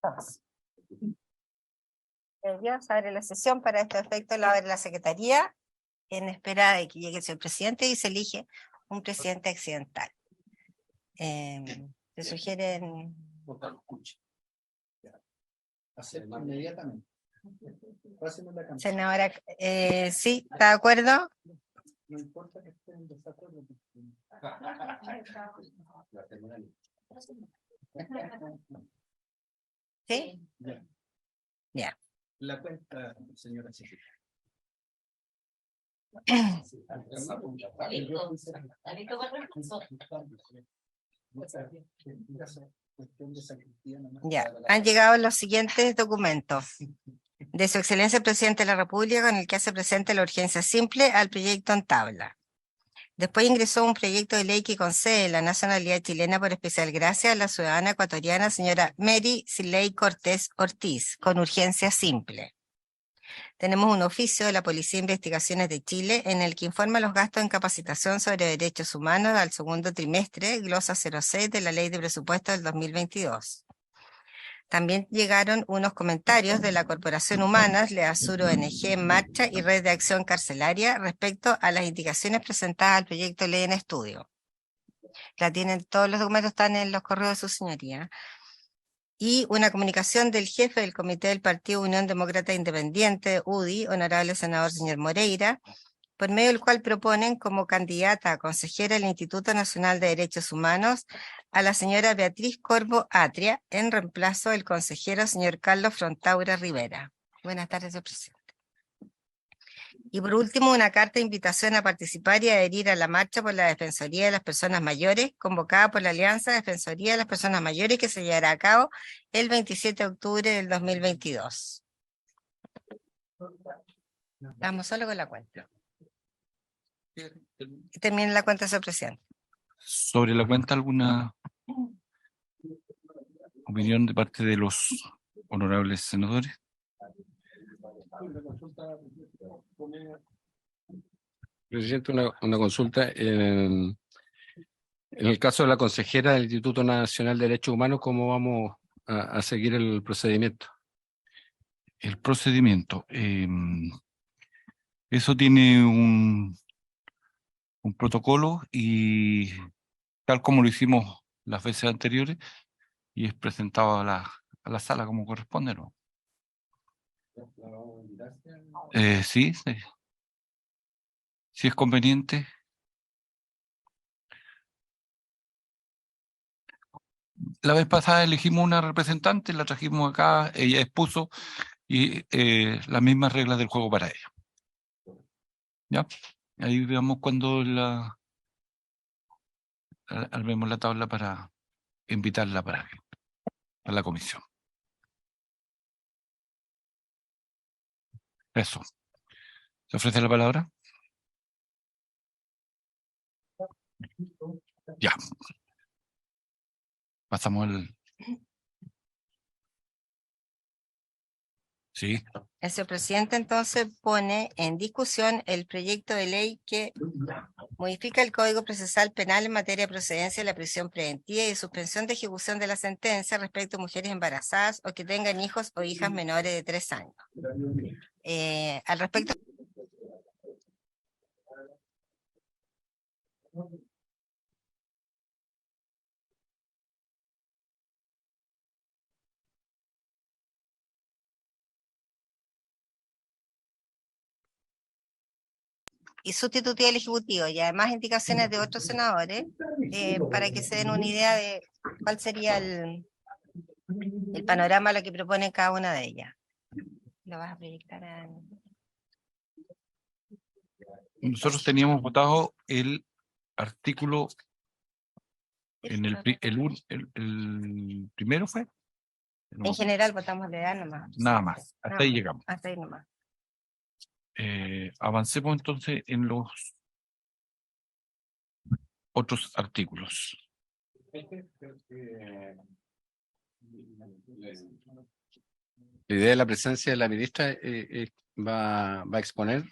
Dos. Dios abre la sesión. Para estos efectos la abre la Secretaría en espera de que llegue el señor presidente y se elige un presidente accidental. Se sugieren... Hacerlo inmediatamente. Senadora, sí, ¿está de acuerdo? No importa que estén en desacuerdo. ¿Sí? Ya. La cuenta, señora secretaria. Ya, han llegado los siguientes documentos. De Su Excelencia el Presidente de la República, con el que hace presente la urgencia simple al proyecto en tabla. Después ingresó un proyecto de ley que concede la nacionalidad chilena por especial gracia a la ciudadana ecuatoriana señora Mary Siley Cortés Ortiz, con urgencia simple. Tenemos un oficio de la Policía de Investigaciones de Chile en el que informa los gastos en capacitación sobre derechos humanos al segundo trimestre, glosa 06 de la Ley de Presupuesto del 2022. También llegaron unos comentarios de la Corporación Humanas, Leasur ONG en Marcha y Red de Acción Carcelaria respecto a las indicaciones presentadas al proyecto de ley en estudio. La tienen, todos los documentos están en los correos de su señoría. Y una comunicación del jefe del Comité del Partido Unión Demócrata Independiente, UDI, honorable senador señor Moreira, por medio del cual proponen como candidata a consejera del Instituto Nacional de Derechos Humanos a la señora Beatriz Corvo Atria, en reemplazo del consejero señor Carlos Frontaura Rivera. Buenas tardes, señor presidente. Y por último, una carta de invitación a participar y adherir a la marcha por la Defensoría de las Personas Mayores, convocada por la Alianza Defensoría de las Personas Mayores, que se llevará a cabo el 27 de octubre del 2022. Vamos solo con la cuenta. Termina la cuenta, señor presidente. Sobre la cuenta, ¿alguna opinión de parte de los honorables senadores? Presidente, una consulta. En el caso de la consejera del Instituto Nacional de Derechos Humanos, ¿cómo vamos a seguir el procedimiento? El procedimiento. Eso tiene un protocolo y tal como lo hicimos las veces anteriores, y es presentado a la sala como corresponde, ¿no? Sí, sí. Si es conveniente. La vez pasada elegimos una representante, la trajimos acá, ella expuso y las mismas reglas del juego para ella. ¿Ya? Ahí veamos cuando armemos la tabla para invitarla para la comisión. Eso. ¿Se ofrece la palabra? Ya. Pasamos al... Sí. El señor presidente entonces pone en discusión el proyecto de ley que modifica el Código Procesal Penal en materia de procedencia de la prisión preventiva y suspensión de ejecución de la sentencia respecto a mujeres embarazadas o que tengan hijos o hijas menores de 3 años. Al respecto... y sustitutiva del Ejecutivo, y además indicaciones de otros senadores, para que se den una idea de cuál sería el panorama a lo que propone cada una de ellas. Lo vas a proyectar en... Nosotros teníamos votado el artículo en el primero fue. En general votamos la edad nomás. Nada más, hasta ahí llegamos. Hasta ahí nomás. Avancemos entonces en los otros artículos. La idea de la presencia de la ministra va a exponer.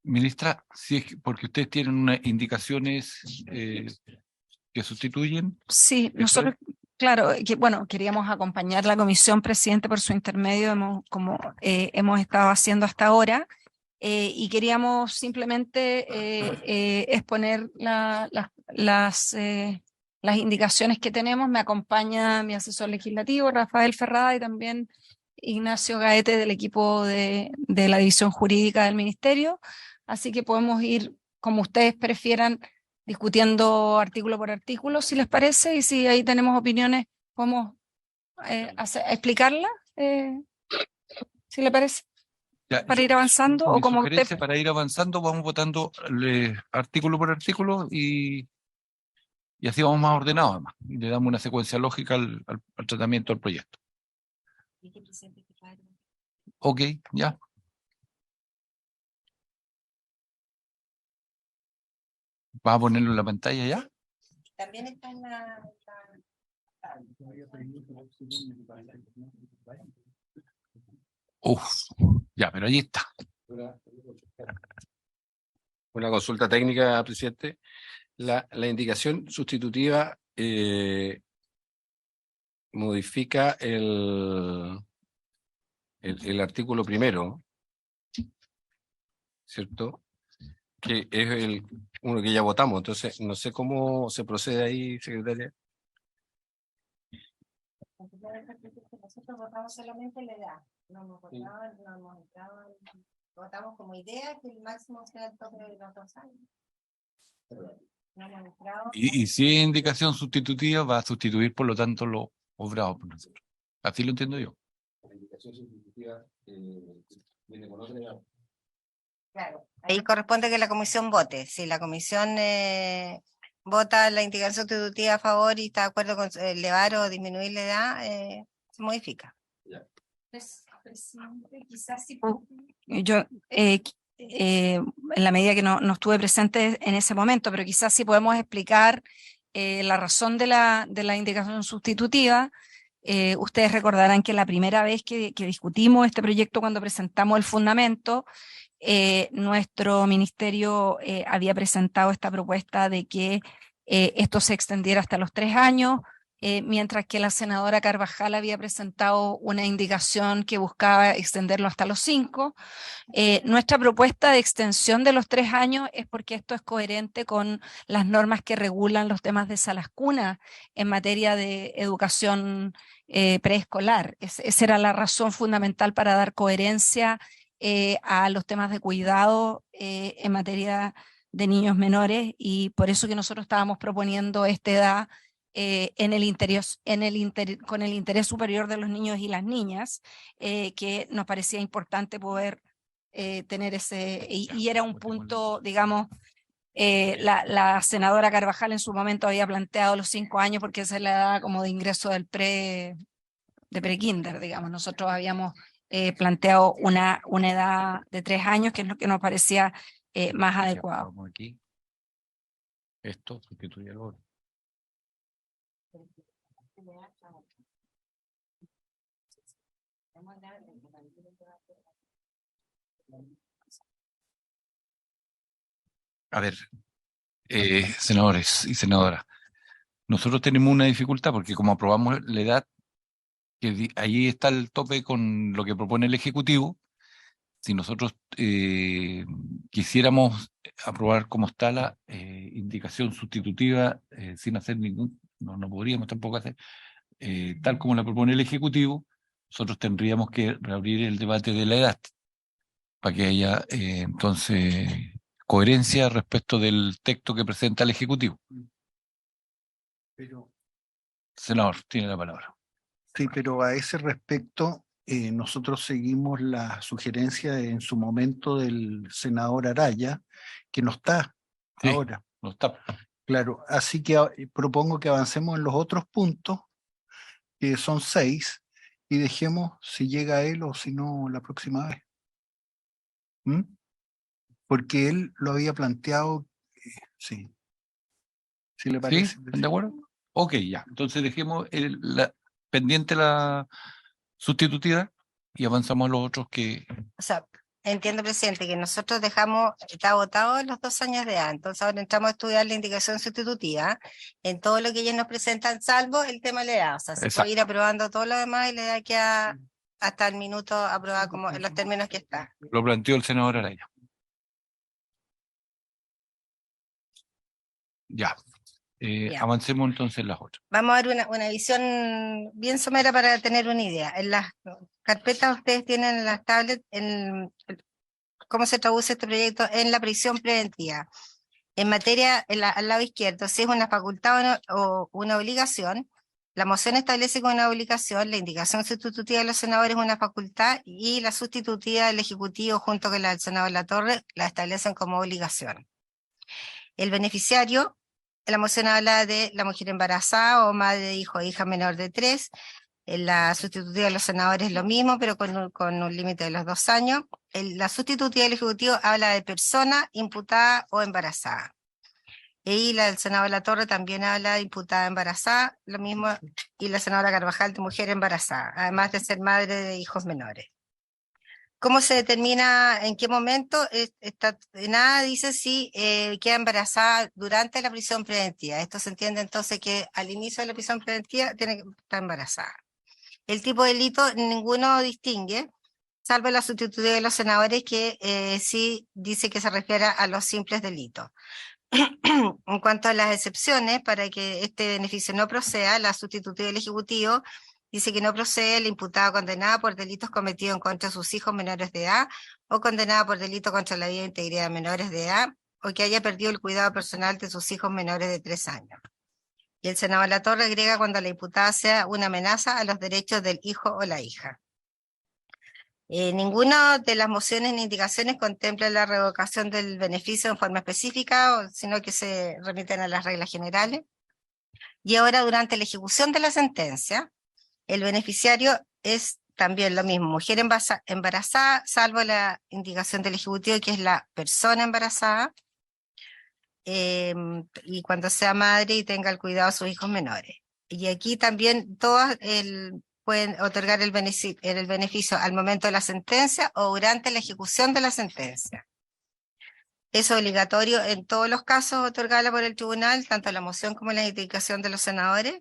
Ministra, si es porque ustedes tienen unas indicaciones que sustituyen. Sí, nosotros claro, que bueno, queríamos acompañar la comisión, presidente, por su intermedio, como hemos estado haciendo hasta ahora, y queríamos simplemente exponer las indicaciones que tenemos. Me acompaña mi asesor legislativo, Rafael Ferrada, y también Ignacio Gaete del equipo de la división jurídica del ministerio, así que podemos ir, como ustedes prefieran, discutiendo artículo por artículo, si les parece, y si ahí tenemos opiniones, podemos explicarla, si les parece, Ya, para ir avanzando, o mi como usted... sugerencia, para ir avanzando, vamos votando artículo por artículo y así vamos más ordenados además. Y le damos una secuencia lógica al tratamiento del proyecto. Ok, ya. ¿Vas a ponerlo en la pantalla ya? También está en la... Uf, ya, pero ahí está. Una consulta técnica, presidente. La indicación sustitutiva modifica el artículo primero, ¿cierto? Que es uno que ya votamos. Entonces, no sé cómo se procede ahí, secretaria. Nosotros votamos solamente la edad, no hemos votado, no hemos entrado, votamos como idea que el máximo sea el tope de los 2 años. No hemos entrado. Y si es indicación sustitutiva, va a sustituir, por lo tanto, lo obrado por nosotros. Así lo entiendo yo. La indicación sustitutiva viene con otra edad. Claro, ahí corresponde que la comisión vote. Si la comisión vota la indicación sustitutiva a favor y está de acuerdo con elevar o disminuir la edad, se modifica. Presidente, quizás sí. Yo, en la medida que no estuve presente en ese momento, pero quizás sí podemos explicar la razón de la indicación sustitutiva. Ustedes recordarán que la primera vez que discutimos este proyecto, cuando presentamos el fundamento, nuestro ministerio había presentado esta propuesta de que esto se extendiera hasta los 3 años, mientras que la senadora Carvajal había presentado una indicación que buscaba extenderlo hasta los 5. Nuestra propuesta de extensión de los 3 años es porque esto es coherente con las normas que regulan los temas de salas cunas en materia de educación preescolar. Esa era la razón fundamental para dar coherencia a los temas de cuidado en materia de niños menores, y por eso que nosotros estábamos proponiendo esta edad con el interés superior de los niños y las niñas, que nos parecía importante poder tener ese, y era un punto, digamos, la senadora Carvajal en su momento había planteado los 5 años porque esa es la edad como de ingreso del pre-kinder, digamos. Nosotros habíamos planteado una edad de 3 años, que es lo que nos parecía más adecuado. Aquí. Esto sustituye lo otro. A ver, senadores y senadoras, nosotros tenemos una dificultad porque como aprobamos la edad, que ahí está el tope con lo que propone el Ejecutivo. Si nosotros quisiéramos aprobar como está la indicación sustitutiva sin hacer no podríamos tampoco hacer, tal como la propone el Ejecutivo, nosotros tendríamos que reabrir el debate de la edad para que haya entonces coherencia respecto del texto que presenta el Ejecutivo. Pero, Senador, tiene la palabra. sí, pero a ese respecto, nosotros seguimos la sugerencia en su momento del senador Araya, que no está Sí, ahora. no está. Claro, así que propongo que avancemos en los otros puntos, que son 6, y dejemos si llega él o si no la próxima vez. ¿Mm? Porque él lo había planteado, sí. ¿Sí le ¿Sí? parece? ¿Están de acuerdo? Ok, ya. Entonces dejemos pendiente la sustitutiva y avanzamos a los otros que... O sea, entiendo, presidente, que nosotros dejamos, está votado los 2 años de edad, entonces ahora entramos a estudiar la indicación sustitutiva en todo lo que ellos nos presentan, salvo el tema de la edad. O sea, se Exacto. puede ir aprobando todo lo demás y la edad queda hasta el minuto aprobada como en los términos que está. Lo planteó el senador Araya. Ya. Ya. Avancemos entonces en las otras. Vamos a dar una visión bien somera para tener una idea. En las carpetas ustedes tienen en las tablets cómo se traduce este proyecto en la prisión preventiva. En materia, al lado izquierdo, si es una facultad o una obligación, la moción establece como una obligación, la indicación sustitutiva de los senadores es una facultad y la sustitutiva del Ejecutivo junto con la del senador Latorre la establecen como obligación. El beneficiario, la moción habla de la mujer embarazada o madre de hijo o hija menor de 3. La sustitutiva de los senadores es lo mismo, pero con un límite de los 2 años. La sustitutiva del Ejecutivo habla de persona imputada o embarazada. Y la del senador Latorre también habla de imputada embarazada, lo mismo, y la senadora Carvajal de mujer embarazada, además de ser madre de hijos menores. ¿Cómo se determina en qué momento? Nada dice si queda embarazada durante la prisión preventiva. Esto se entiende entonces que al inicio de la prisión preventiva tiene que estar embarazada. El tipo de delito ninguno distingue, salvo la sustitutiva de los senadores que sí dice que se refiere a los simples delitos. En cuanto a las excepciones, para que este beneficio no proceda, la sustitutiva del Ejecutivo dice que no procede la imputada condenada por delitos cometidos en contra de sus hijos menores de edad o condenada por delito contra la vida e integridad de menores de edad o que haya perdido el cuidado personal de sus hijos menores de 3 años. Y el senador Latorre agrega cuando la imputada sea una amenaza a los derechos del hijo o la hija. Ninguna de las mociones ni indicaciones contempla la revocación del beneficio en forma específica, sino que se remiten a las reglas generales. Y ahora, durante la ejecución de la sentencia, el beneficiario es también lo mismo, mujer embarazada, salvo la indicación del Ejecutivo, que es la persona embarazada, y cuando sea madre y tenga el cuidado de sus hijos menores. Y aquí también todas pueden otorgar el beneficio al momento de la sentencia o durante la ejecución de la sentencia. Es obligatorio en todos los casos otorgarla por el tribunal, tanto la moción como la indicación de los senadores.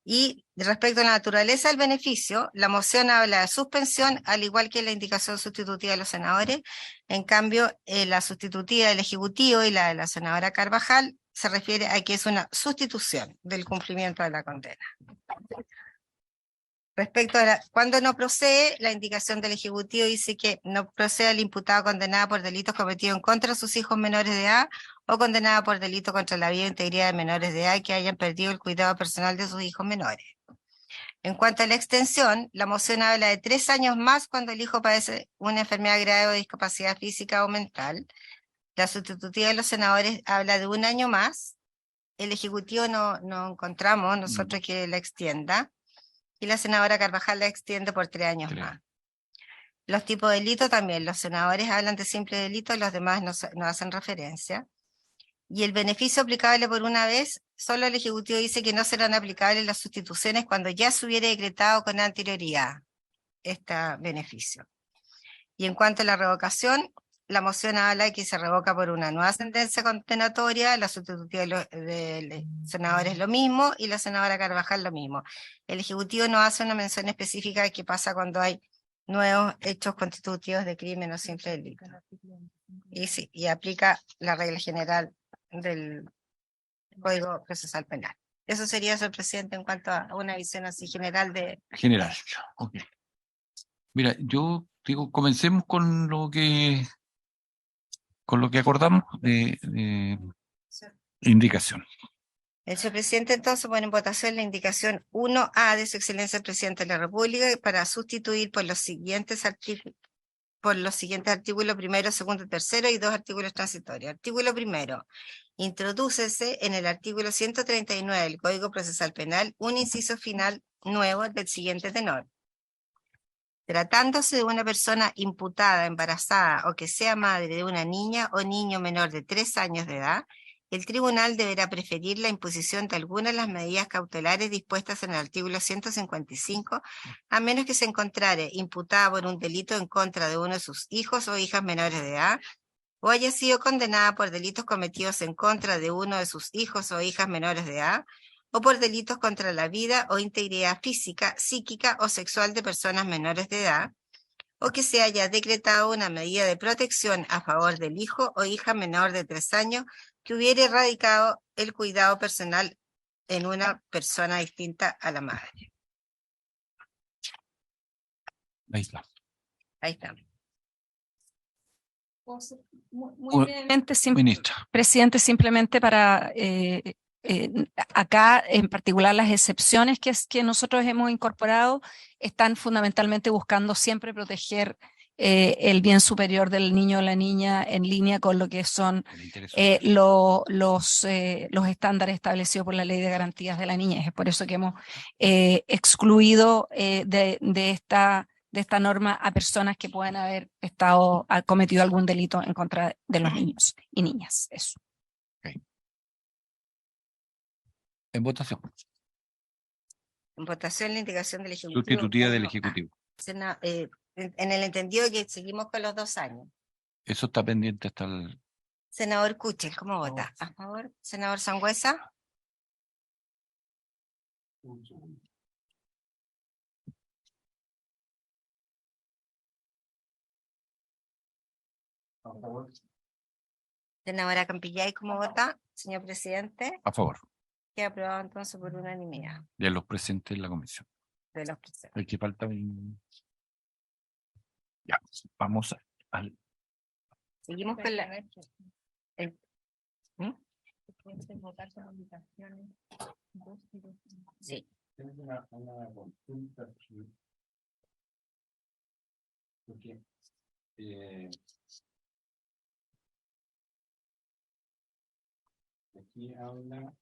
Y respecto a la naturaleza del beneficio, la moción habla de suspensión, al igual que la indicación sustitutiva de los senadores. En cambio, la sustitutiva del Ejecutivo y la de la senadora Carvajal se refiere a que es una sustitución del cumplimiento de la condena. Respecto a cuando no procede, la indicación del Ejecutivo dice que no procede el imputado condenado por delitos cometidos en contra de sus hijos menores de edad o condenado por delito contra la vida e integridad de menores de edad que hayan perdido el cuidado personal de sus hijos menores. En cuanto a la extensión, la moción habla de 3 años más cuando el hijo padece una enfermedad grave o discapacidad física o mental. La sustitutiva de los senadores habla de 1 año más. El Ejecutivo no encontramos nosotros que la extienda. Y la senadora Carvajal la extiende por 3 años más. Los tipos de delito también, los senadores hablan de simple delito, los demás no hacen referencia. Y el beneficio aplicable por una vez, solo el Ejecutivo dice que no serán aplicables las sustituciones cuando ya se hubiera decretado con anterioridad este beneficio. Y en cuanto a la revocación, la moción habla de que se revoca por una nueva sentencia condenatoria, la sustitutiva del senador es lo mismo y la senadora Carvajal lo mismo. El Ejecutivo no hace una mención específica de qué pasa cuando hay nuevos hechos constitutivos de crimen o simple delito. Y sí, y aplica la regla general del Código Procesal Penal. Eso sería, señor presidente, en cuanto a una visión así general de... General. Okay. Mira, yo digo, comencemos con lo que acordamos de indicación. El señor presidente entonces pone en votación la indicación 1A de su excelencia el presidente de la República para sustituir por los siguientes artículos primero, segundo, tercero y 2 artículos transitorios. Artículo primero. Introdúcese en el artículo 139 del Código Procesal Penal un inciso final nuevo del siguiente tenor. Tratándose de una persona imputada, embarazada o que sea madre de una niña o niño menor de 3 años de edad, el tribunal deberá preferir la imposición de algunas de las medidas cautelares dispuestas en el artículo 155, a menos que se encontrare imputada por un delito en contra de uno de sus hijos o hijas menores de edad, o haya sido condenada por delitos cometidos en contra de uno de sus hijos o hijas menores de edad, o por delitos contra la vida o integridad física, psíquica o sexual de personas menores de edad, o que se haya decretado una medida de protección a favor del hijo o hija menor de 3 años que hubiere radicado el cuidado personal en una persona distinta a la madre. Ahí está. Ahí está. Muy brevemente, Ministra. presidente, simplemente para acá en particular las excepciones que nosotros hemos incorporado están fundamentalmente buscando siempre proteger el bien superior del niño o la niña en línea con lo que son El interés los estándares establecidos por la Ley de Garantías de la Niñez. Es por eso que hemos excluido de esta norma a personas que puedan haber cometido algún delito en contra de los niños y niñas. Eso. en votación. En votación la indicación del Ejecutivo. Sustitutiva del Ejecutivo. En el entendido que seguimos con los 2 años. Eso está pendiente hasta el... Senador Kuchel, ¿cómo vota? ¿A favor? Senador Sangüesa. Senadora Campillay, ¿cómo vota? Señor presidente, A favor queda aprobado entonces por unanimidad de los presentes en la comisión. de los presentes. El que falta ya, vamos al... Seguimos con la... ¿Mm? Sí. Tengo una consulta aquí. Porque, aquí habla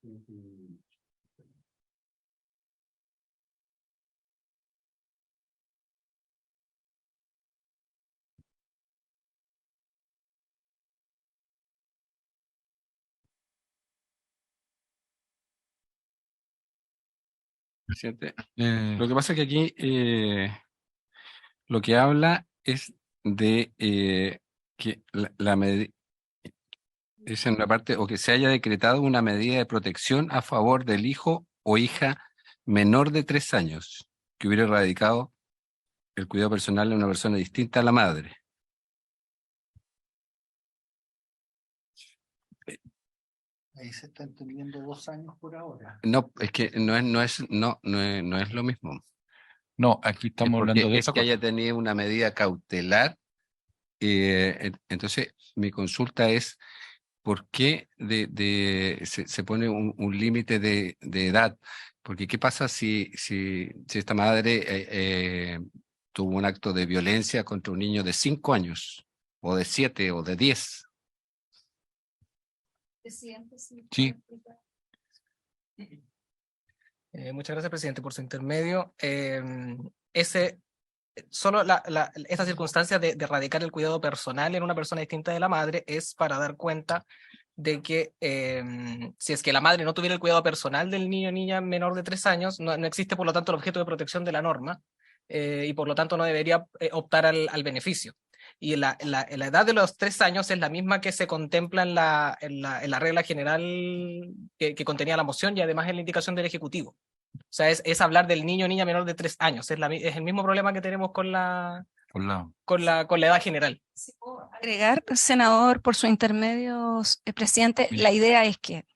Presidente, eh, lo que pasa es que aquí lo que habla es de que es en la parte, o que se haya decretado una medida de protección a favor del hijo o hija menor de 3 años, que hubiera erradicado el cuidado personal de una persona distinta a la madre. ahí se está entendiendo 2 años por ahora. No, es que no es lo mismo. no, aquí estamos hablando de Es esa que cosa. haya tenido una medida cautelar. Entonces, mi consulta es, ¿por qué se pone un límite de edad? Porque ¿qué pasa si esta madre tuvo un acto de violencia contra un niño de 5 años, o de 7, o de 10? Sí. Muchas gracias, presidente, por su intermedio. Solo esta circunstancia de erradicar el cuidado personal en una persona distinta de la madre es para dar cuenta de que si es que la madre no tuviera el cuidado personal del niño o niña menor de 3 años, no existe por lo tanto el objeto de protección de la norma y por lo tanto no debería optar al beneficio. Y la edad de los 3 años es la misma que se contempla en la regla general que contenía la moción y además en la indicación del Ejecutivo. O sea, es hablar del niño o niña menor de 3 años. Es el mismo problema que tenemos con la edad general. Si puedo agregar, senador, por su intermedio, presidente, la idea es que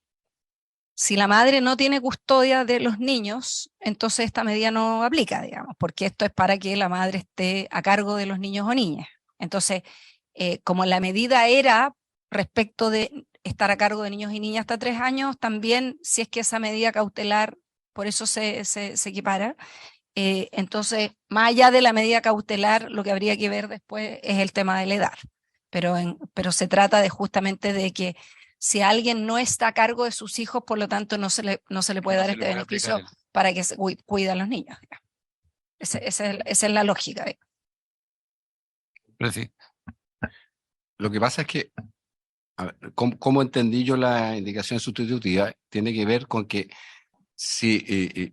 si la madre no tiene custodia de los niños, entonces esta medida no aplica, digamos, porque esto es para que la madre esté a cargo de los niños o niñas. Entonces, como la medida era respecto de estar a cargo de niños y niñas hasta 3 años, también si es que esa medida cautelar, por eso se equipara, entonces, más allá de la medida cautelar, lo que habría que ver después es el tema de la edad. Pero se trata de justamente de que si alguien no está a cargo de sus hijos, por lo tanto no se le puede dar este beneficio para que se cuide a los niños. Esa es la lógica. Pero sí. Lo que pasa es que A ver, ¿cómo entendí yo la indicación sustitutiva? Tiene que ver con que si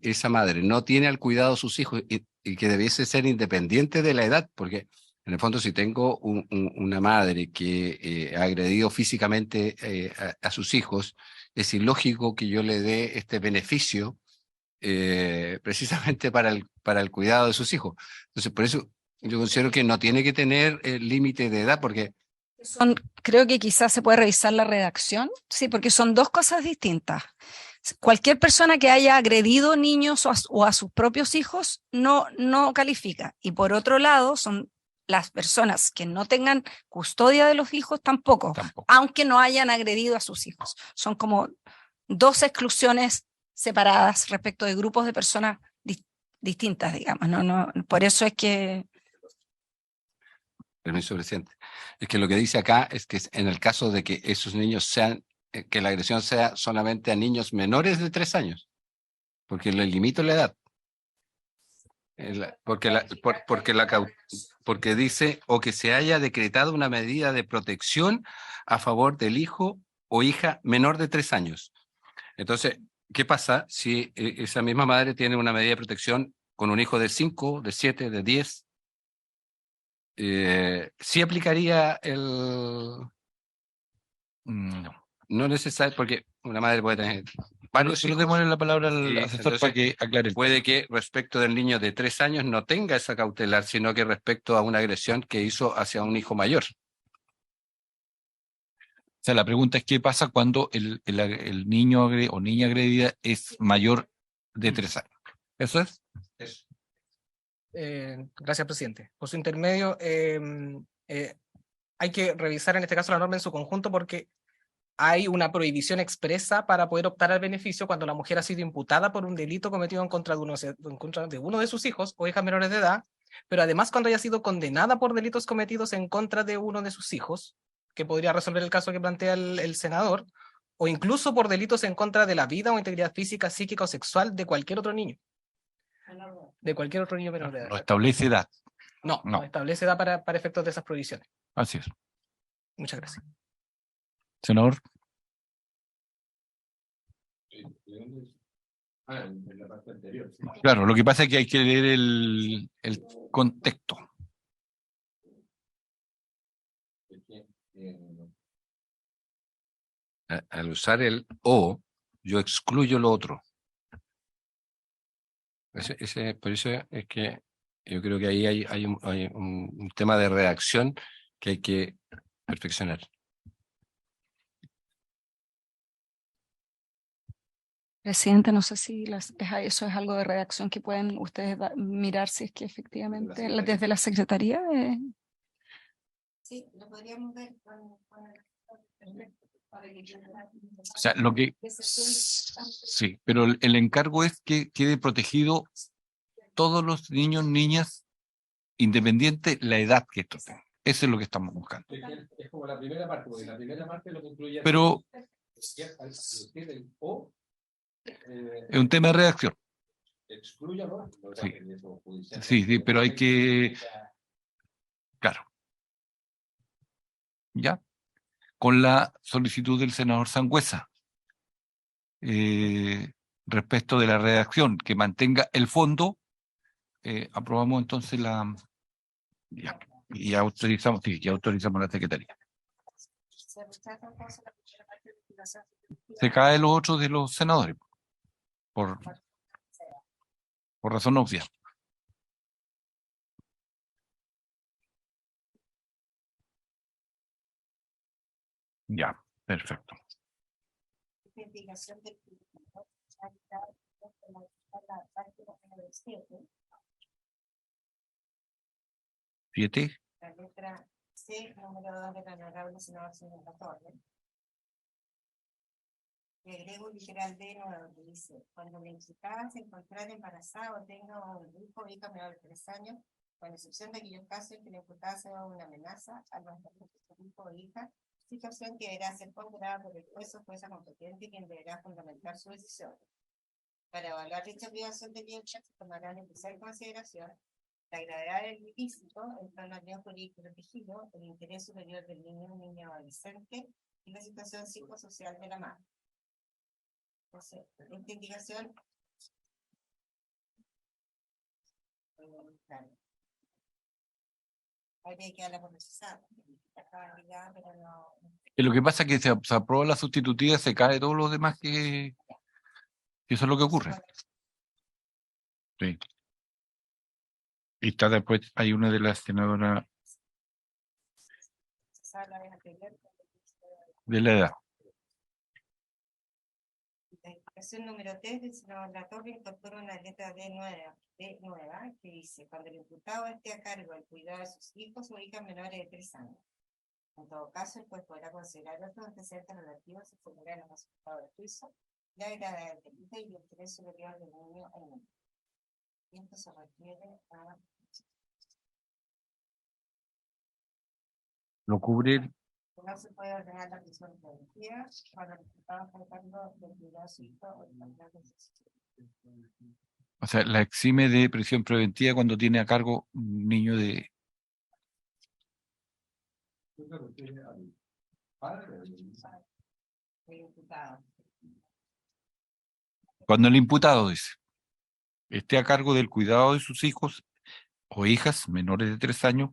esa madre no tiene al cuidado de sus hijos y que debiese ser independiente de la edad, porque en el fondo si tengo una madre que ha agredido físicamente a sus hijos, es ilógico que yo le dé este beneficio precisamente para el cuidado de sus hijos. Entonces, por eso yo considero que no tiene que tener límite de edad, porque Creo que quizás se puede revisar la redacción, sí, porque son dos cosas distintas. Cualquier persona que haya agredido niños o a sus propios hijos no califica. Y por otro lado, son las personas que no tengan custodia de los hijos tampoco, aunque no hayan agredido a sus hijos. Son como dos exclusiones separadas respecto de grupos de personas distintas, digamos. Por eso es que... Permiso, presidente. Es que lo que dice acá es que en el caso de que esos niños que la agresión sea solamente a niños menores de 3 años, porque le limito la edad. Porque dice, o que se haya decretado una medida de protección a favor del hijo o hija menor de 3 años. Entonces, ¿qué pasa si esa misma madre tiene una medida de protección con un hijo de 5, de 7, de 10? Sí aplicaría no necesario, porque una madre puede tener varios Solo hijos. démosle la palabra al Sí, asesor entonces, para que aclare. puede que respecto del niño de 3 años no tenga esa cautelar, sino que respecto a una agresión que hizo hacia un hijo mayor. O sea, la pregunta es qué pasa cuando el niño o niña agredida es mayor de 3 años. ¿Eso es? Gracias, presidente. Por su intermedio, hay que revisar en este caso la norma en su conjunto porque hay una prohibición expresa para poder optar al beneficio cuando la mujer ha sido imputada por un delito cometido en contra de uno de sus hijos o hijas menores de edad, pero además cuando haya sido condenada por delitos cometidos en contra de uno de sus hijos, que podría resolver el caso que plantea el senador, o incluso por delitos en contra de la vida o integridad física, psíquica o sexual de cualquier otro niño. De cualquier otro niño menor de edad. No establece edad. No establece edad para efectos de esas prohibiciones. Así es. Muchas gracias. Senador. Claro, lo que pasa es que hay que leer el contexto. Al usar el o, yo excluyo lo otro. Por eso es que yo creo que ahí hay un tema de redacción que hay que perfeccionar. Presidente, no sé si eso es algo de redacción que pueden ustedes mirar si es que efectivamente desde la Secretaría. Sí, lo podríamos ver O sea, lo que sí, pero el encargo es que quede protegido todos los niños, niñas, independiente la edad que esto tenga. Eso es lo que estamos buscando. Es como la primera parte, porque la primera parte lo que incluye. Pero es un tema de redacción. Sí, pero hay que... Claro. ¿Ya? Con la solicitud del senador Sangüesa respecto de la redacción que mantenga el fondo, aprobamos entonces y autorizamos, sí, ya autorizamos a la Secretaría. Se cae los otros de los senadores por razón obvia. Ya, perfecto. ¿7? La letra C, número 2 del honorable senador señor Torres. Y agrego literal D nuevo que dice, cuando la imputada se encontrara embarazada o tenga un hijo o hija menor de 3 años, con excepción de aquellos casos en que la imputada sea una amenaza al mantener su hijo o hija, situación que deberá ser ponderada por el juez o jueza competente, quien deberá fundamentar su decisión. Para evaluar dicha privación de libertad se tomará en especial consideración la gravedad del ilícito, el plan jurídico protegido, el interés superior del niño o niña adolescente, y la situación psicosocial de la madre. Entonces, esta indicación claro. Habría que darla por procesada. Pero no. Lo que pasa es que se aprueba la sustitutiva, se cae todos los demás que eso es lo que ocurre. Sí. Y está después, hay una de las senadoras de la edad. La indicación número 3 del senador Latorre incorpora una letra D nueva que dice: cuando el imputado esté a cargo del cuidado de sus hijos o hijas menores de 3 años. En todo caso, el juez podrá considerar otros antecedentes relativos a formular los resultados del juicio, la gravedad del delito y el interés superior del niño en el. Y esto se refiere a. Lo cubre, No se puede ordenar la prisión preventiva cuando el imputado está a cargo del cuidado de su hijo o hija menor de 3 años. o sea, la exime de prisión preventiva cuando tiene a cargo un niño de. El imputado. Cuando el imputado, dice, esté a cargo del cuidado de sus hijos o hijas menores de 3 años,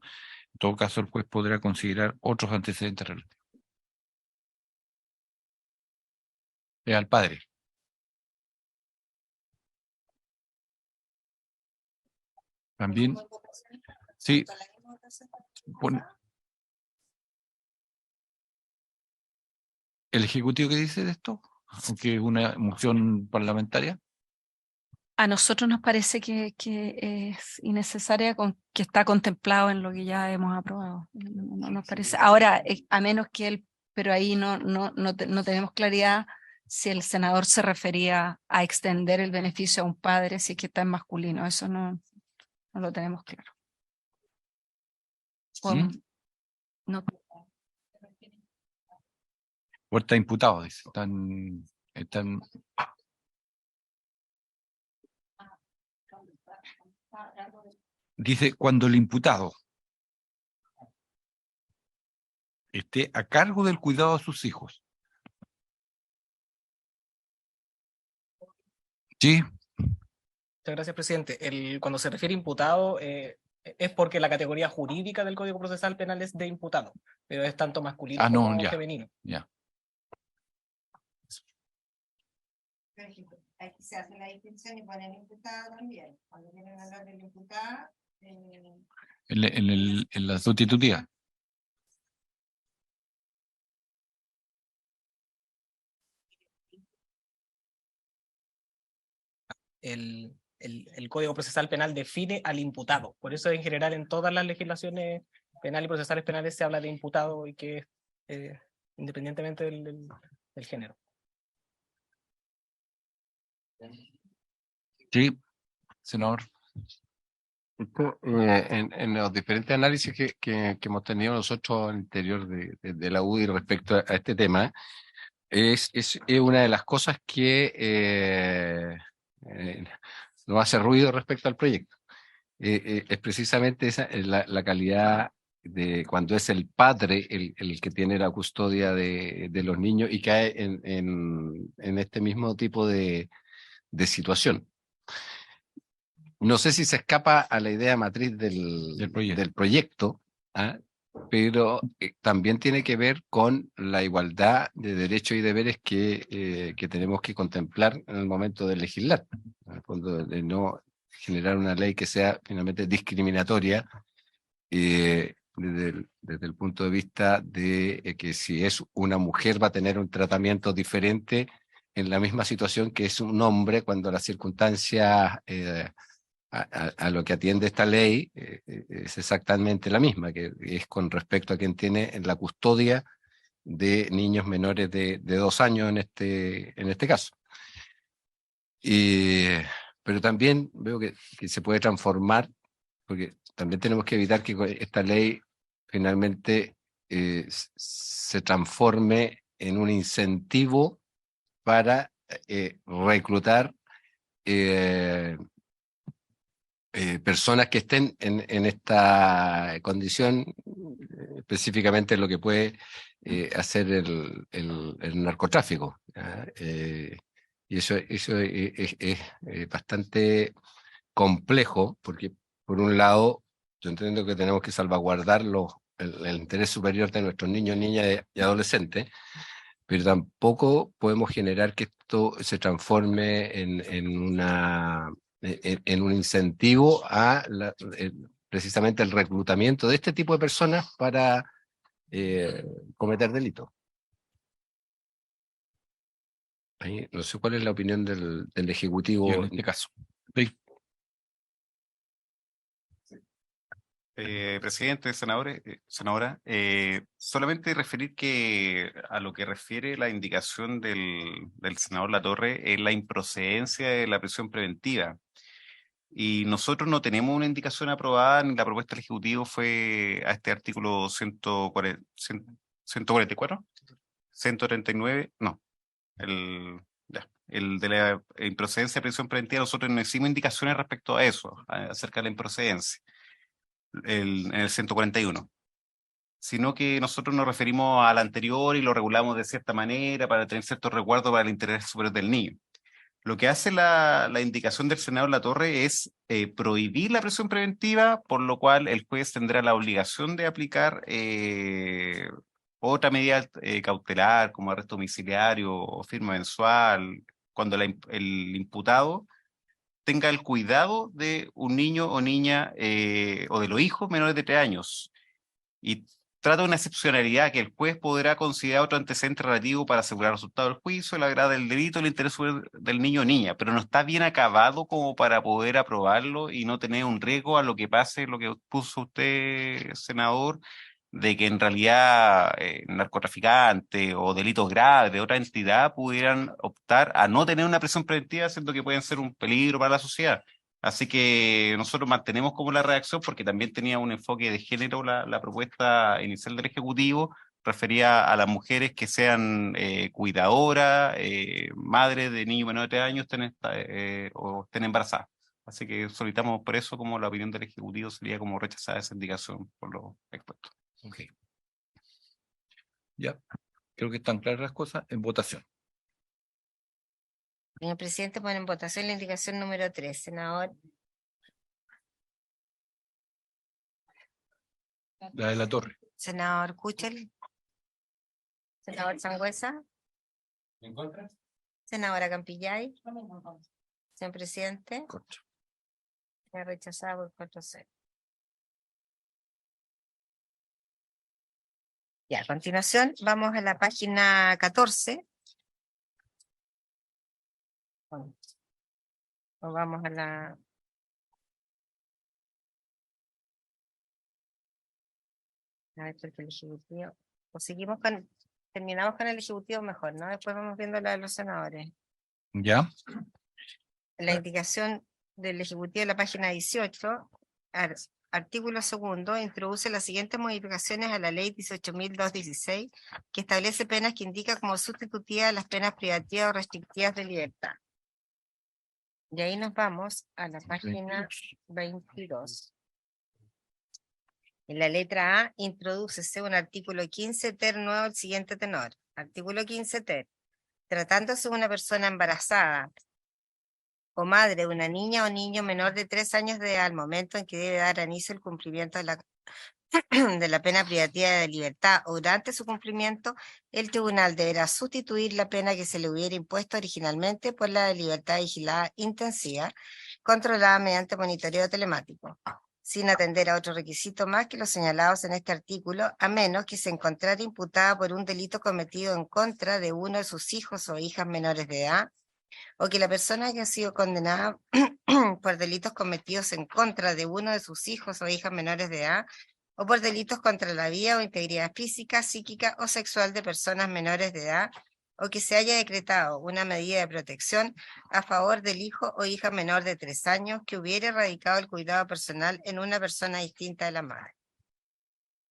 en todo caso el juez podrá considerar otros antecedentes relativos. Es al padre. También, sí, ¿el Ejecutivo qué dice de esto? Aunque es una moción parlamentaria. A nosotros nos parece que es innecesaria, que está contemplado en lo que ya hemos aprobado. No nos parece. Ahora, a menos que él, pero ahí no tenemos claridad si el senador se refería a extender el beneficio a un padre si es que está en masculino. Eso no lo tenemos claro. No. O está imputado, dice. Están. Dice, cuando el imputado esté a cargo del cuidado de sus hijos. Sí. Muchas gracias, presidente. Cuando se refiere a imputado, es porque la categoría jurídica del Código Procesal Penal es de imputado, pero es tanto masculino como femenino. Ya. Aquí se hace la distinción y ponen imputado también. Cuando vienen a hablar del imputado. En la sustitutiva. El Código Procesal Penal define al imputado. Por eso, en general, en todas las legislaciones penales y procesales penales se habla de imputado y que independientemente del género. Sí, senador. En los diferentes análisis que hemos tenido nosotros al interior de la UDI respecto a este tema, es una de las cosas que nos hace ruido respecto al proyecto. Es precisamente esa, la calidad de cuando es el padre el que tiene la custodia de los niños y cae en este mismo tipo de situación. No sé si se escapa a la idea matriz del proyecto, ¿ah? Pero también tiene que ver con la igualdad de derechos y deberes que tenemos que contemplar en el momento de legislar, en el fondo de no generar una ley que sea finalmente discriminatoria desde el punto de vista de que si es una mujer va a tener un tratamiento diferente en la misma situación que es un hombre cuando las circunstancias a lo que atiende esta ley es exactamente la misma, que es con respecto a quien tiene la custodia de niños menores de 2 años en este caso. Pero también veo que se puede transformar, porque también tenemos que evitar que esta ley finalmente se transforme en un incentivo para reclutar personas que estén en esta condición, específicamente lo que puede hacer el narcotráfico. ¿Ya? Y eso es bastante complejo, porque por un lado, yo entiendo que tenemos que salvaguardar el interés superior de nuestros niños, niñas y adolescentes, pero tampoco podemos generar que esto se transforme en un incentivo a precisamente el reclutamiento de este tipo de personas para cometer delitos. Ahí, no sé cuál es la opinión del Ejecutivo. Y en este caso. Sí. Presidente, senadores, senadora, solamente referir que a lo que refiere la indicación del senador Latorre es la improcedencia de la prisión preventiva. Y nosotros no tenemos una indicación aprobada, ni la propuesta del Ejecutivo fue a este artículo 144, 139, no, el de la improcedencia de prisión preventiva. Nosotros no hicimos indicaciones respecto a eso, acerca de la improcedencia, en el 141, sino que nosotros nos referimos al anterior y lo regulamos de cierta manera para tener cierto resguardo para el interés superior del niño. Lo que hace la indicación del senador Latorre es prohibir la prisión preventiva, por lo cual el juez tendrá la obligación de aplicar otra medida cautelar, como arresto domiciliario o firma mensual, cuando el imputado tenga el cuidado de un niño o niña o de los hijos menores de 3 años. Y trata de una excepcionalidad que el juez podrá considerar otro antecedente relativo para asegurar el resultado del juicio, el agrado del delito, el interés del niño o niña, pero no está bien acabado como para poder aprobarlo y no tener un riesgo a lo que pase, lo que puso usted, senador, de que en realidad narcotraficantes o delitos graves de otra entidad pudieran optar a no tener una prisión preventiva, siendo que pueden ser un peligro para la sociedad. Así que nosotros mantenemos como la reacción, porque también tenía un enfoque de género la propuesta inicial del Ejecutivo, refería a las mujeres que sean cuidadoras, madres de niños menores de 3 años o estén embarazadas. Así que solicitamos por eso, como la opinión del Ejecutivo sería como rechazada esa indicación por lo expuesto. Ok. Ya, creo que están claras las cosas en votación. Señor presidente, pone en votación la indicación número 3, senador. La de Latorre. Senador Kuchel. Senador Sangüesa. ¿En contra? Senadora Campillay. Señor presidente. Contra. Se rechazado por 4-0. Ya, a continuación vamos a la página 14. O vamos a la... A ver, porque el Ejecutivo... O seguimos con... Terminamos con el Ejecutivo mejor, ¿no? Después vamos viendo la de los senadores. Ya. La indicación del Ejecutivo de la página 18, artículo 2, introduce las siguientes modificaciones a la ley 18.216, que establece penas que indica como sustitutiva a las penas privativas o restrictivas de libertad. Y ahí nos vamos a la página 22. En la letra A, introdúcese un artículo 15 ter nuevo el siguiente tenor. Artículo 15 ter. Tratándose de una persona embarazada o madre de una niña o niño menor de 3 años de edad al momento en que debe dar inicio el cumplimiento de la pena privativa de libertad o durante su cumplimiento, el tribunal deberá sustituir la pena que se le hubiera impuesto originalmente por la de libertad vigilada intensiva, controlada mediante monitoreo telemático, sin atender a otro requisito más que los señalados en este artículo, a menos que se encontrara imputada por un delito cometido en contra de uno de sus hijos o hijas menores de edad, o que la persona haya sido condenada por delitos cometidos en contra de uno de sus hijos o hijas menores de edad, o por delitos contra la vida o integridad física, psíquica o sexual de personas menores de edad, o que se haya decretado una medida de protección a favor del hijo o hija menor de 3 años que hubiera erradicado el cuidado personal en una persona distinta de la madre.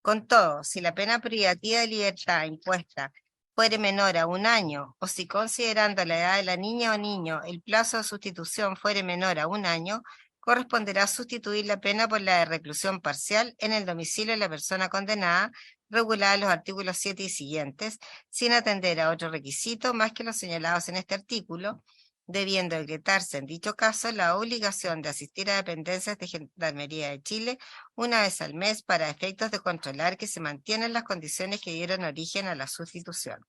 Con todo, si la pena privativa de libertad impuesta fuere menor a 1 año, o si considerando la edad de la niña o niño el plazo de sustitución fuere menor a 1 año, corresponderá sustituir la pena por la de reclusión parcial en el domicilio de la persona condenada, regulada en los artículos 7 y siguientes, sin atender a otro requisito más que los señalados en este artículo, debiendo decretarse en dicho caso la obligación de asistir a dependencias de Gendarmería de Chile una vez al mes para efectos de controlar que se mantienen las condiciones que dieron origen a la sustitución.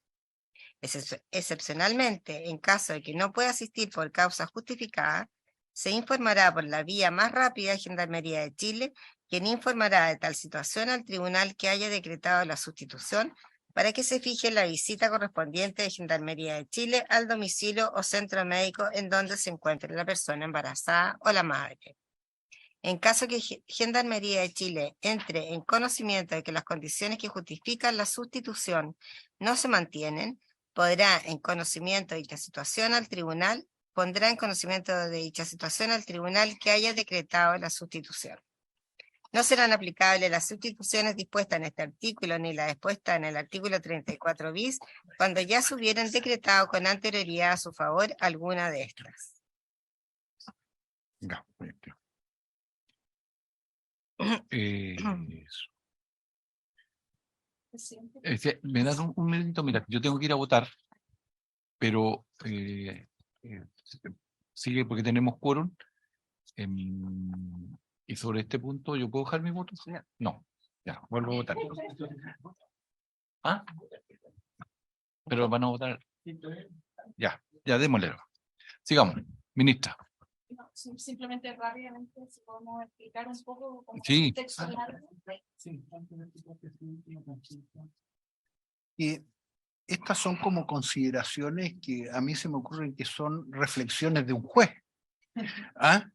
Excepcionalmente, en caso de que no pueda asistir por causa justificada, se informará por la vía más rápida de Gendarmería de Chile, quien informará de tal situación al tribunal que haya decretado la sustitución para que se fije la visita correspondiente de Gendarmería de Chile al domicilio o centro médico en donde se encuentre la persona embarazada o la madre. En caso que Gendarmería de Chile entre en conocimiento de que las condiciones que justifican la sustitución no se mantienen, pondrá en conocimiento de dicha situación al tribunal que haya decretado la sustitución. No serán aplicables las sustituciones dispuestas en este artículo ni las dispuestas en el artículo 34 bis cuando ya se hubieran decretado con anterioridad a su favor alguna de estas. Ya, perfecto. Me das un minutito, mira, yo tengo que ir a votar, pero sigue porque tenemos quórum. Y sobre este punto, ¿yo puedo dejar mi voto? No, ya, vuelvo a votar. ¿Ah? Pero van a votar. Ya, démosle. Sigamos, ministra. No, simplemente rápidamente, si podemos explicar un poco cómo Sí. el texto largo. Y estas son como consideraciones que a mí se me ocurren que son reflexiones de un juez. ¿Ah?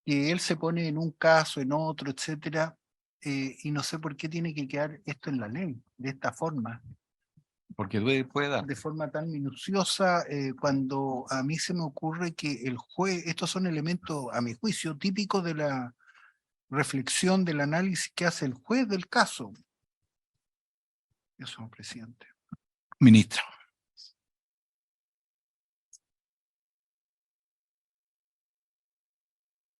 Que él se pone en un caso, en otro, etcétera, y no sé por qué tiene que quedar esto en la ley, de esta forma. Porque puede dar. De forma tan minuciosa, cuando a mí se me ocurre que el juez, estos son elementos, a mi juicio, típicos de la reflexión, del análisis que hace el juez del caso. Eso, presidente. Ministra.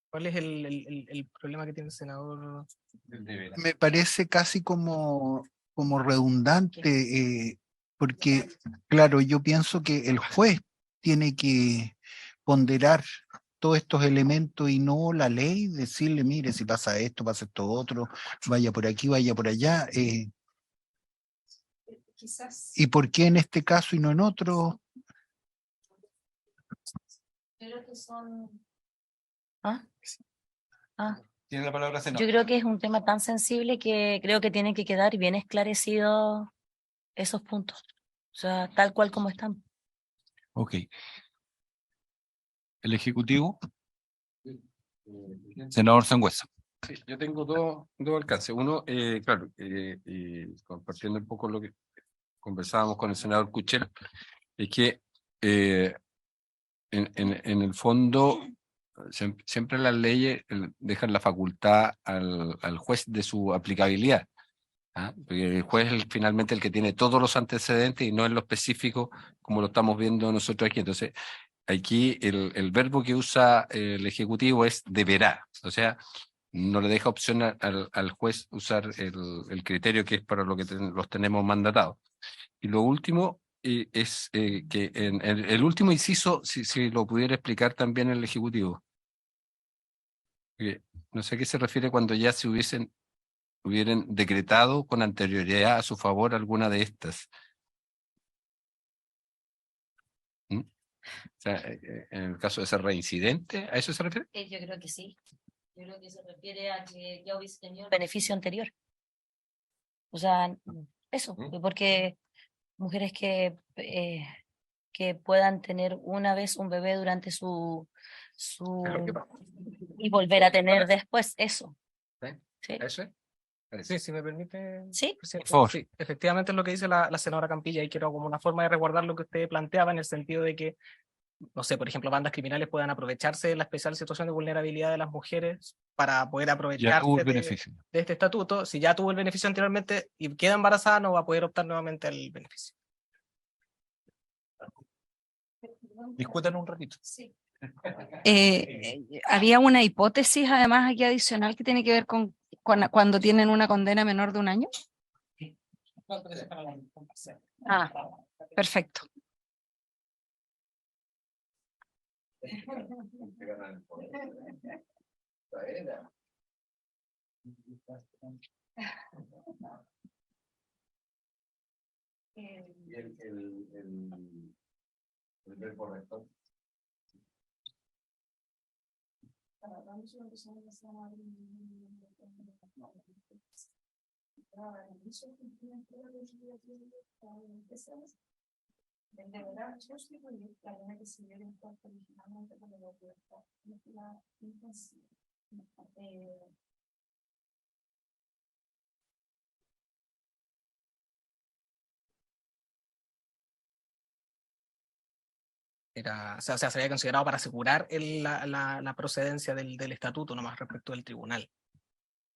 ¿Cuál es el problema que tiene el senador? Me parece casi como redundante, porque, claro, yo pienso que el juez tiene que ponderar todos estos elementos y no la ley, decirle, mire, si pasa esto otro, vaya por aquí, vaya por allá. Quizás. ¿Y por qué en este caso y no en otro? Creo que son. Tiene la palabra, senador. Yo creo que es un tema tan sensible que creo que tienen que quedar bien esclarecidos esos puntos. O sea, tal cual como están. Ok. El Ejecutivo. Senador Sangüesa. Sí, yo tengo dos alcances. Uno, claro, y compartiendo un poco lo que conversábamos con el senador Kuchel, es que en el fondo siempre las leyes dejan la facultad al juez de su aplicabilidad. ¿Ah? Porque el juez es finalmente el que tiene todos los antecedentes y no en lo específico como lo estamos viendo nosotros aquí. Entonces, aquí el verbo que usa el Ejecutivo es deberá. O sea, no le deja opción al juez usar el criterio que es para lo que los tenemos mandatados. Y lo último es que en el último inciso, si lo pudiera explicar también el Ejecutivo. No sé a qué se refiere cuando ya se hubieran decretado con anterioridad a su favor alguna de estas. ¿Mm? O sea, en el caso de ser reincidente, ¿a eso se refiere? Yo creo que sí. Yo creo que se refiere a que ya hubiese tenido el beneficio anterior. O sea, eso, porque mujeres que puedan tener una vez un bebé durante su y volver a tener después eso. ¿Sí? ¿Eso es? Sí, si me permite. Sí. Presidente. Por favor. Sí, efectivamente es lo que dice la senadora Campilla y quiero como una forma de resguardar lo que usted planteaba en el sentido de que, no sé, por ejemplo, bandas criminales puedan aprovecharse de la especial situación de vulnerabilidad de las mujeres para poder Ya aprovecharse tuvo el beneficio. de este estatuto. Si ya tuvo el beneficio anteriormente y queda embarazada, no va a poder optar nuevamente al beneficio. Discutan un ratito. Sí. Había una hipótesis además aquí adicional que tiene que ver con cuando tienen una condena menor de 1 año. Ah, perfecto. O sea, se había considerado para asegurar la procedencia del estatuto, nomás respecto del tribunal.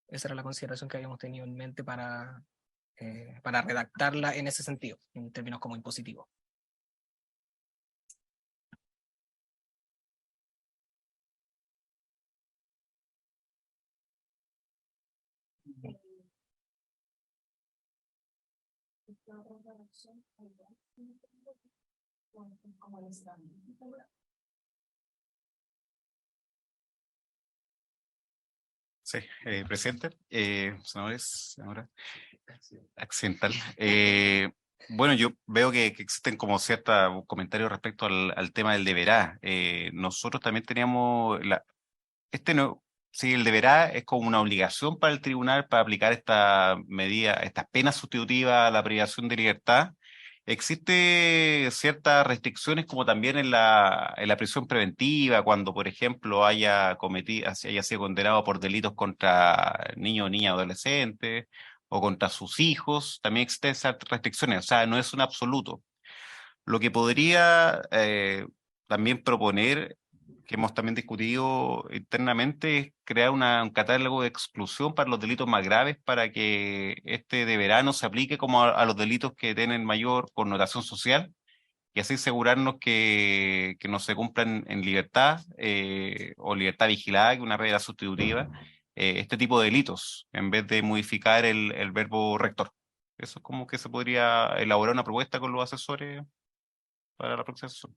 Esa era la consideración que habíamos tenido en mente para redactarla en ese sentido, en términos como impositivos. Sí, presidente, senadores, señora accidental. Bueno, yo veo que existen como ciertos comentarios respecto al tema del deberá. Nosotros también teníamos no, sí, el deberá es como una obligación para el tribunal para aplicar esta medida, esta pena sustitutiva a la privación de libertad. Existe ciertas restricciones como también en la prisión preventiva, cuando, por ejemplo, haya sido condenado por delitos contra niños o niñas adolescentes o contra sus hijos, también existen esas restricciones, o sea, no es un absoluto. Lo que podría también proponer, que hemos también discutido internamente, es crear un catálogo de exclusión para los delitos más graves para que este deberá no se aplique como a los delitos que tienen mayor connotación social y así asegurarnos que no se cumplan en libertad o libertad vigilada, que es una regla sustitutiva, este tipo de delitos, en vez de modificar el verbo rector. Eso es como que se podría elaborar una propuesta con los asesores para la próxima sesión.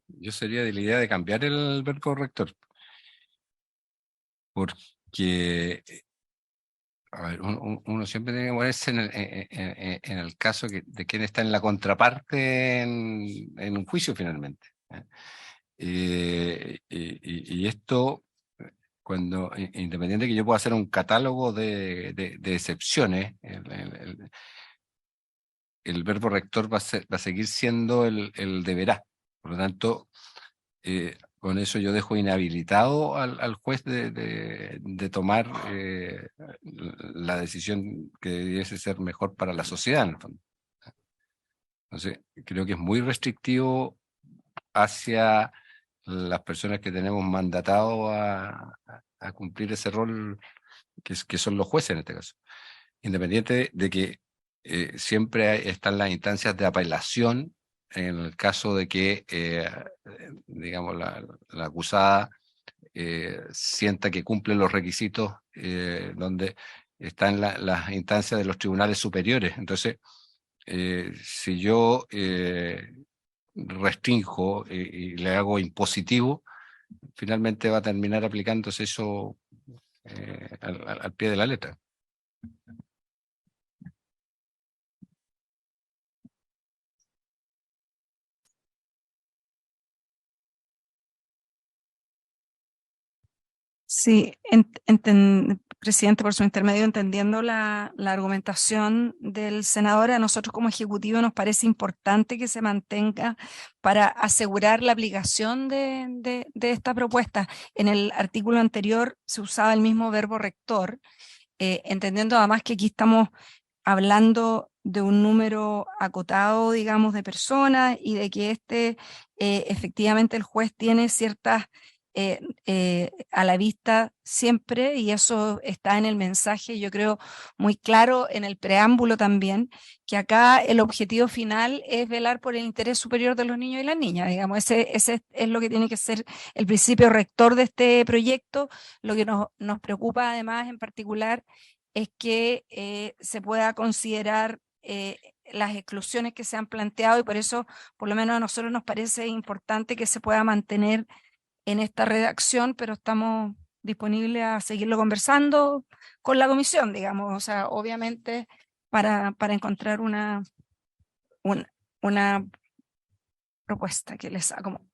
Yo sería de la idea de cambiar el verbo rector, porque a ver, uno siempre tiene que ponerse en el caso de quien está en la contraparte en un juicio finalmente. Y esto, cuando, independiente que yo pueda hacer un catálogo de excepciones, el verbo rector va a seguir siendo el deberá. Por lo tanto, con eso yo dejo inhabilitado al juez de tomar la decisión que debiese ser mejor para la sociedad, en el fondo. Entonces, creo que es muy restrictivo hacia las personas que tenemos mandatado a cumplir ese rol que son los jueces en este caso. Independiente de que siempre están las instancias de apelación en el caso de que, digamos, la acusada sienta que cumple los requisitos donde están las instancias de los tribunales superiores. Entonces, si yo restrinjo y le hago impositivo, finalmente va a terminar aplicándose eso al pie de la letra. Sí, presidente, por su intermedio, entendiendo la argumentación del senador, a nosotros como Ejecutivo nos parece importante que se mantenga para asegurar la aplicación de esta propuesta. En el artículo anterior se usaba el mismo verbo rector, entendiendo además que aquí estamos hablando de un número acotado, digamos, de personas y de que efectivamente el juez tiene ciertas a la vista siempre, y eso está en el mensaje, yo creo, muy claro en el preámbulo también, que acá el objetivo final es velar por el interés superior de los niños y las niñas, digamos, ese es lo que tiene que ser el principio rector de este proyecto. Lo que nos preocupa además en particular es que se pueda considerar las exclusiones que se han planteado, y por eso, por lo menos a nosotros nos parece importante que se pueda mantener en esta redacción, pero estamos disponibles a seguirlo conversando con la comisión, digamos, o sea, obviamente para encontrar una propuesta que les acomode.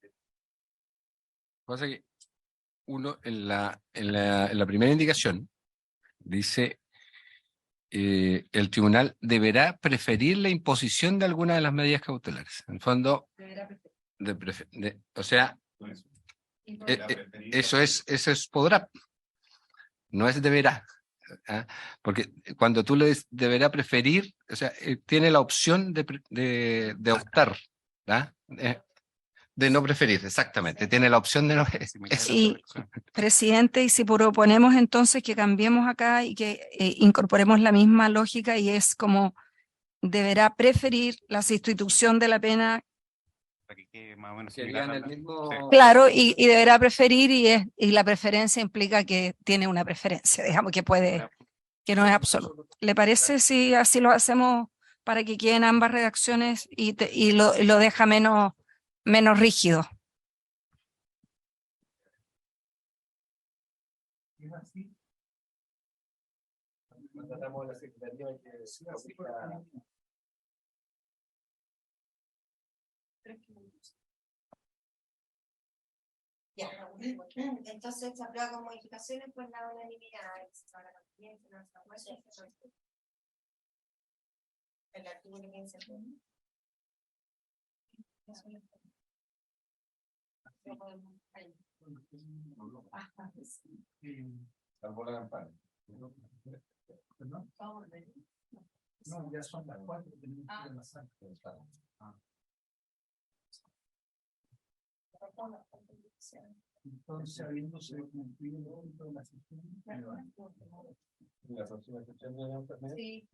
Pasa que uno en la primera indicación dice el tribunal deberá preferir la imposición de alguna de las medidas cautelares. En el fondo, o sea, eso es podrá, no es deberá. ¿Ah? Porque cuando tú le dices deberá preferir, o sea, tiene la opción de optar, ¿ah? De no preferir, exactamente. Tiene la opción de no. Y, presidente, y si proponemos entonces que cambiemos acá y que incorporemos la misma lógica, y es como deberá preferir la sustitución de la pena. Para que quede más o menos Serían similar el a la- mismo. Sí. Claro, y deberá preferir, y la preferencia implica que tiene una preferencia, digamos que puede, que no es absoluto. ¿Le parece si así lo hacemos para que queden ambas redacciones y lo deja menos rígido? Ya. Entonces se aprueba con modificaciones por la unanimidad. El artículo 15. Salvo la campana. No, ya son las 4, tenemos que ir a la sala. Entonces, habiéndose cumplido el punto de la sesión, La próxima sesión de la enfermedad. Sí.